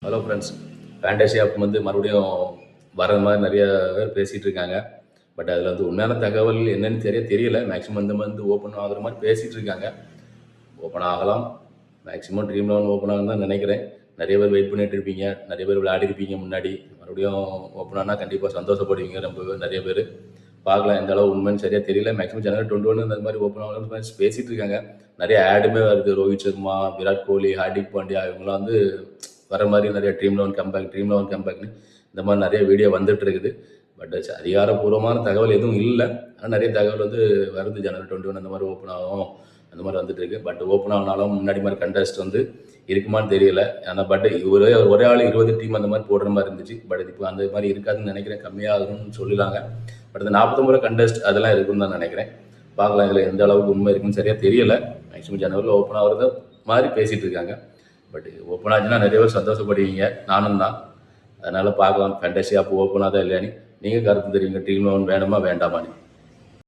Hello friends. Fantasy app வந்து மறுபடியும் வர மாதிரி நிறைய பேர் பேசிகிட்டு இருக்காங்க. பட் அதில் வந்து உண்மையான தகவல் என்னன்னு தெரியல. மேக்ஸிமம் இந்த மந்த் ஓப்பன் ஆகுற மாதிரி பேசிகிட்டு இருக்காங்க. ஓப்பன் ஆகலாம். மேக்ஸிமம் ட்ரீம் லெவன் ஓப்பன் ஆகுன்னு தான் நினைக்கிறேன். நிறைய பேர் வெயிட் பண்ணிட்டு இருப்பீங்க, நிறைய பேர் விளையாடிருப்பீங்க முன்னாடி. மறுபடியும் ஓப்பன் ஆனால் கண்டிப்பாக சந்தோஷப்படுவீங்க. ரொம்ப நிறைய பேர் பார்க்கலாம். எந்த அளவு உண்மைன்னு சரியாக தெரியல. மேக்ஸிமம் ஜனவரி 21 இந்த மாதிரி ஓப்பன் ஆகலாம்னு மாதிரி பேசிகிட்டு இருக்காங்க. நிறைய ஆடுமே வருது. ரோஹித் சர்மா, விராட் கோலி, ஹார்திக் பாண்டியா இவங்களாம் வந்து வர மாதிரி நிறைய ட்ரீம் லெவன் கம்பேக்னு இந்த மாதிரி நிறைய வீடியோ வந்துட்டு இருக்குது. பட் அதிகாரப்பூர்வமான தகவல் எதுவும் இல்லை. ஆனால் நிறைய தகவல் வந்து வருது. ஜனவரி 21 அந்த மாதிரி ஓப்பன் ஆகும், அந்த மாதிரி வந்துட்டு இருக்கு. பட் ஓப்பன் ஆனாலும் முன்னாடி மாதிரி கண்டஸ்ட் வந்து இருக்குமான்னு தெரியல. ஆனால் பட் ஒரே ஆள் 20 டீம் அந்த மாதிரி போடுற மாதிரி இருந்துச்சு. பட் இப்போ அந்த மாதிரி இருக்காதுன்னு நினைக்கிறேன். கம்மியாகும்னு சொல்லிடுறாங்க. பட் இந்த 49 கண்டஸ்ட் அதெல்லாம் இருக்குன்னு தான் நினைக்கிறேன். பார்க்கலாம் இதில் எந்த அளவுக்கு உண்மை இருக்குன்னு சரியாக தெரியல. மேக்ஸிமம் ஜனவரியில் ஓப்பன் ஆகிறது மாதிரி பேசிகிட்டு இருக்காங்க. பட் ஓப்பன் ஆச்சுன்னா நிறைய பேர் சந்தோஷப்படுவீங்க, நானும் தான். அதனால் பார்க்கலாம் ஃபேண்டசி ஆப் ஓப்பன் ஆகுதா இல்லையான்னு. நீங்கள் கருத்து தெரியுங்க. ட்ரீம் லெவன் வேணுமா வேண்டாமான்னு.